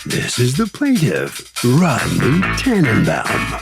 This is the plaintiff, Rodney Tannenbaum.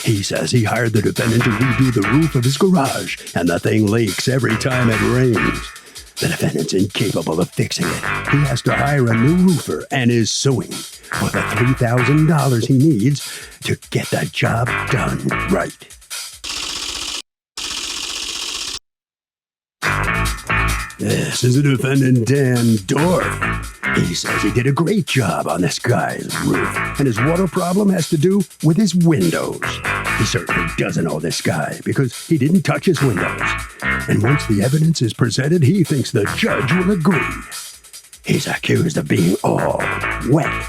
He says he hired the defendant to redo the roof of his garage, and the thing leaks every time it rains. The defendant's incapable of fixing it. He has to hire a new roofer and is suing for the $3,000 he needs to get the job done right. This is the defendant, Dan Dorff. He says he did a great job on this guy's roof, and his water problem has to do with his windows. He certainly doesn't owe this guy because he didn't touch his windows. And once the evidence is presented, he thinks the judge will agree. He's accused of being all wet.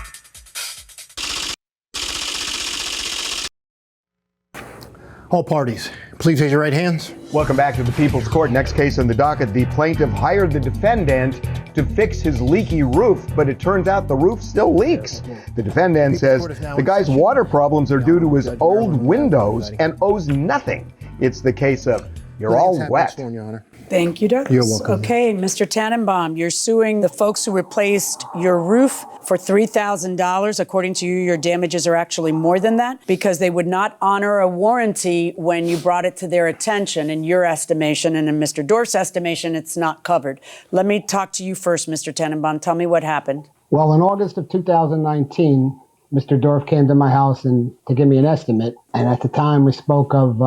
All parties, please raise your right hands. Welcome back to the People's Court. Next case on the docket, the plaintiff hired the defendant to fix his leaky roof, but it turns out the roof still leaks. The defendant says the guy's water problems are due to his old windows and owes nothing. It's the case of you're all wet. Thank you, Douglas. You're welcome. Okay, Mr. Tannenbaum, you're suing the folks who replaced your roof for $3,000. According to you, your damages are actually more than that because they would not honor a warranty when you brought it to their attention. In your estimation and in Mr. Dorff's estimation, it's not covered. Let me talk to you first, Mr. Tannenbaum. Tell me what happened. Well, in August of 2019, Mr. Dorff came to my house to give me an estimate. And at the time, we spoke of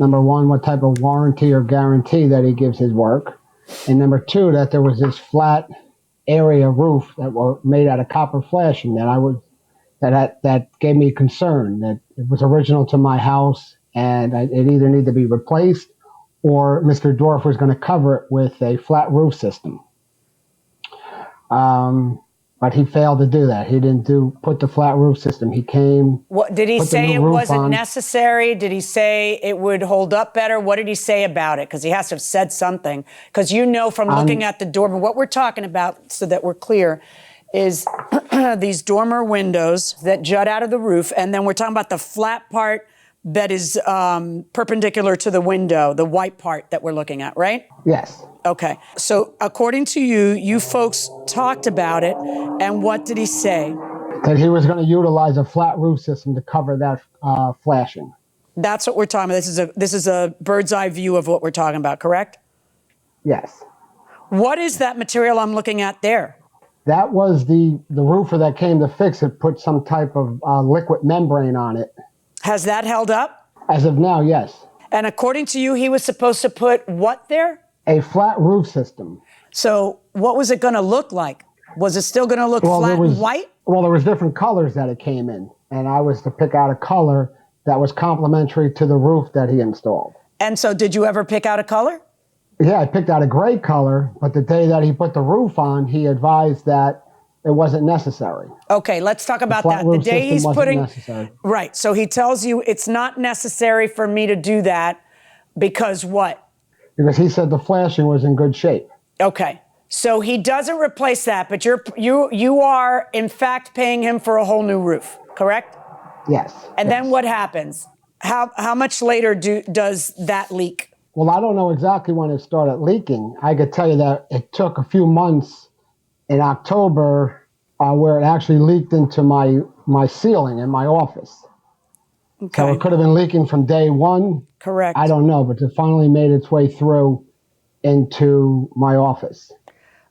number one, what type of warranty or guarantee that he gives his work. And number two, that there was this flat area roof that was made out of copper flashing that gave me concern that it was original to my house and it either needed to be replaced or Mr. Dorff was going to cover it with a flat roof system. But he failed to do that. He didn't put the flat roof system. He came. What did he say? It wasn't necessary? Did he say it would hold up better? What did he say about it? Because he has to have said something. Because you know from looking at the dormer, what we're talking about, so that we're clear, is these dormer windows that jut out of the roof, and then we're talking about the flat part that is perpendicular to the window, the white part that we're looking at, right? Yes. Okay. So according to you, you folks talked about it, and what did he say? That he was going to utilize a flat roof system to cover that flashing. That's what we're talking about. This is a bird's eye view of what we're talking about, correct? Yes. What is that material I'm looking at there? That was the roofer that came to fix it, put some type of liquid membrane on it. Has that held up? As of now, yes. And according to you, he was supposed to put what there? A flat roof system. So what was it going to look like? Was it still going to look flat and white? Well, there was different colors that it came in, and I was to pick out a color that was complementary to the roof that he installed. And so did you ever pick out a color? Yeah, I picked out a gray color, but the day that he put the roof on, he advised that it wasn't necessary. Okay, let's talk about that. The day he's putting... Right, so he tells you it's not necessary for me to do that because what? Because he said the flashing was in good shape. Okay, so he doesn't replace that, but you are in fact paying him for a whole new roof, correct? Yes. And then what happens? How much later does that leak? Well, I don't know exactly when it started leaking. I could tell you that it took a few months in October where it actually leaked into my ceiling in my office. Okay. So it could have been leaking from day one. Correct. I don't know, but it finally made its way through into my office.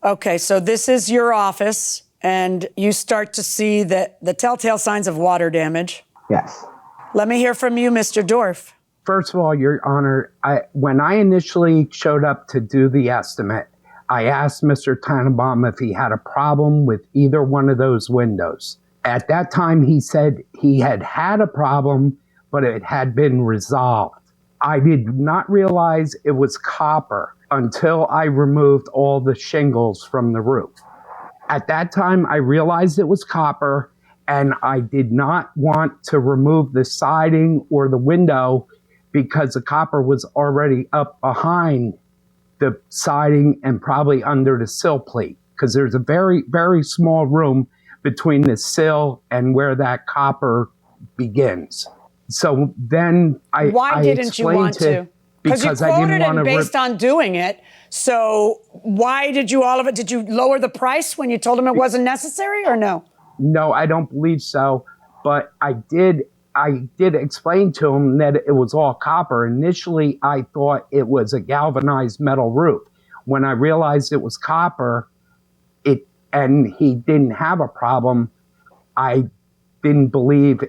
Okay, so this is your office, and you start to see the telltale signs of water damage. Yes. Let me hear from you, Mr. Dorff. First of all, Your Honor, when I initially showed up to do the estimate, I asked Mr. Tannenbaum if he had a problem with either one of those windows. At that time, he said he had a problem, but it had been resolved. I did not realize it was copper until I removed all the shingles from the roof. At that time, I realized it was copper, and I did not want to remove the siding or the window because the copper was already up behind the siding and probably under the sill plate, because there's a very, very small room between the sill and where that copper begins. So then Why didn't you want to? Because you quoted him based on doing it. So why did you did you lower the price when you told him it wasn't necessary or no? No, I don't believe so. But I did explain to him that it was all copper. Initially, I thought it was a galvanized metal roof. When I realized it was copper, and he didn't have a problem, I didn't believe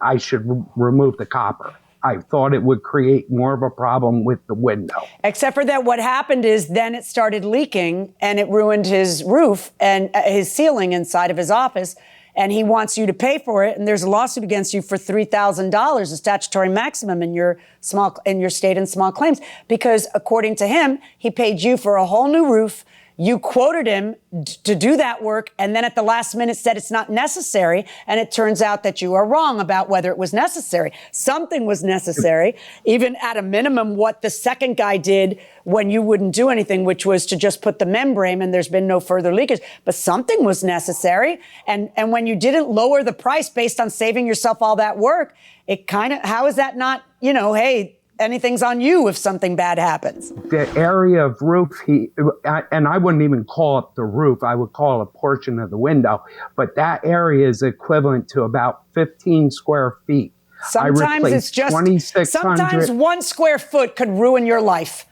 I should remove the copper. I thought it would create more of a problem with the window. Except for that, what happened is then it started leaking and it ruined his roof and his ceiling inside of his office. And he wants you to pay for it. And there's a lawsuit against you for $3,000, a statutory maximum in your state and small claims, because according to him, he paid you for a whole new roof. You quoted him to do that work, and then at the last minute said it's not necessary, and it turns out that you are wrong about whether it was necessary. Something was necessary, even at a minimum what the second guy did when you wouldn't do anything, which was to just put the membrane, and there's been no further leakage. But something was necessary, and when you didn't lower the price based on saving yourself all that work, it kind of, how is that not, hey, anything's on you if something bad happens? The area of roof, and I wouldn't even call it the roof, I would call it a portion of the window, but that area is equivalent to about 15 square feet. Sometimes it's just, sometimes 1 square foot could ruin your life.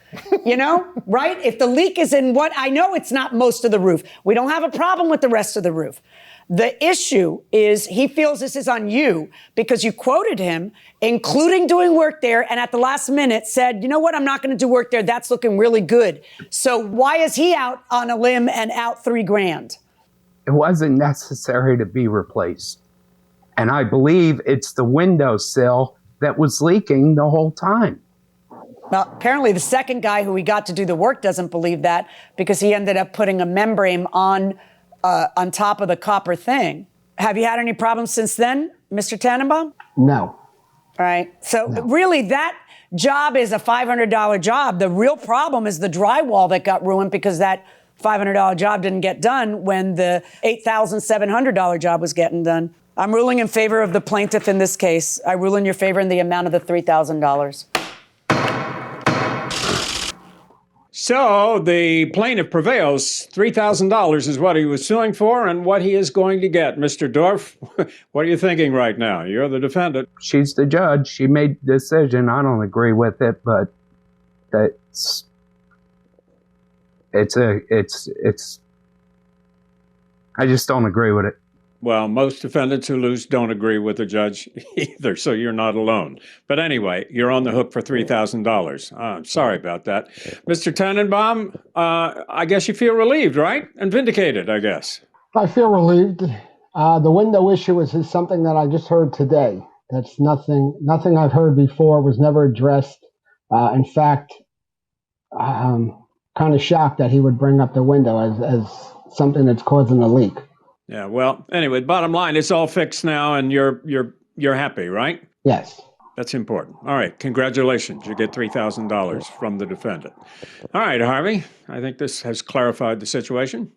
Right? If the leak is in I know it's not most of the roof. We don't have a problem with the rest of the roof. The issue is he feels this is on you because you quoted him, including doing work there, and at the last minute said, you know what, I'm not going to do work there. That's looking really good. So why is he out on a limb and out $3,000? It wasn't necessary to be replaced. And I believe it's the windowsill that was leaking the whole time. Well, apparently the second guy who we got to do the work doesn't believe that because he ended up putting a membrane on top of the copper thing. Have you had any problems since then, Mr. Tannenbaum? No. All right. So really that job is a $500 job. The real problem is the drywall that got ruined because that $500 job didn't get done when the $8,700 job was getting done. I'm ruling in favor of the plaintiff in this case. I rule in your favor in the amount of the $3,000. So the plaintiff prevails. $3,000 is what he was suing for and what he is going to get. Mr. Dorff, what are you thinking right now? You're the defendant. She's the judge. She made the decision. I don't agree with it, but I just don't agree with it. Well, most defendants who lose don't agree with the judge either, so you're not alone. But anyway, you're on the hook for $3,000. I'm sorry about that. Mr. Tannenbaum, I guess you feel relieved, right? And vindicated, I guess. I feel relieved. The window issue is something that I just heard today. That's nothing I've heard before, was never addressed. In fact, I'm kind of shocked that he would bring up the window as something that's causing a leak. Yeah, well, anyway, bottom line, it's all fixed now and you're happy, right? Yes. That's important. All right, congratulations. You get $3,000 from the defendant. All right, Harvey, I think this has clarified the situation.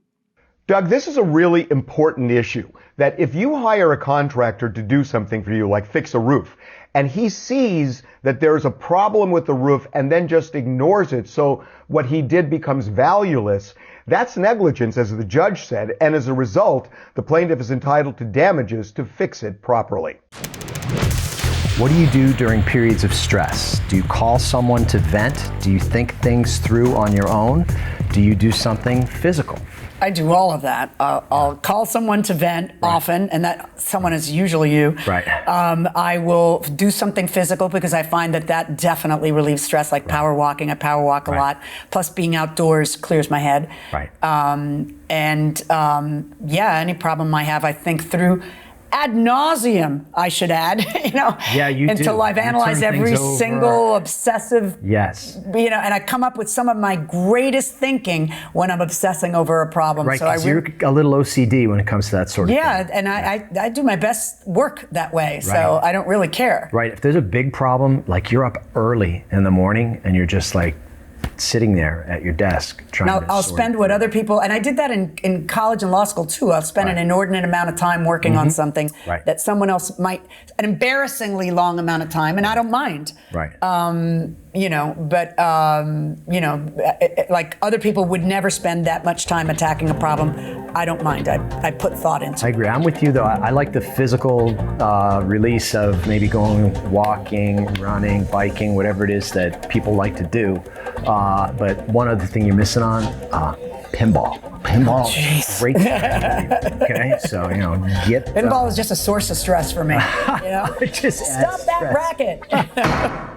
Doug, this is a really important issue, that if you hire a contractor to do something for you, like fix a roof, and he sees that there's a problem with the roof and then just ignores it, so what he did becomes valueless, that's negligence, as the judge said, and as a result, the plaintiff is entitled to damages to fix it properly. What do you do during periods of stress? Do you call someone to vent? Do you think things through on your own? Do you do something physical? I do all of that. I'll call someone to vent often, and that someone is usually you. Right. I will do something physical because I find that definitely relieves stress, like power walking. I power walk a lot. Plus, being outdoors clears my head. Right. Any problem I have, I think through ad nauseum, I should add, Yeah, you until do. I've analyzed every single obsessive, Yes. and I come up with some of my greatest thinking when I'm obsessing over a problem. Right, so you're a little OCD when it comes to that sort of thing. Yeah, and I do my best work that way, so I don't really care. Right, if there's a big problem, like you're up early in the morning and you're just like sitting there at your desk trying to I'll spend what other people, and I did that in college and law school too. I'll spend an inordinate amount of time working on something that someone else might, an embarrassingly long amount of time, and I don't mind. Right. Like other people would never spend that much time attacking a problem I don't mind. I put thought into I it. agree. I'm with you, though. I like the physical release of maybe going walking, running, biking, whatever it is that people like to do. But one other thing you're missing on, pinball. Pinball is great. Okay, so, get... Pinball is just a source of stress for me. Just Stop that racket.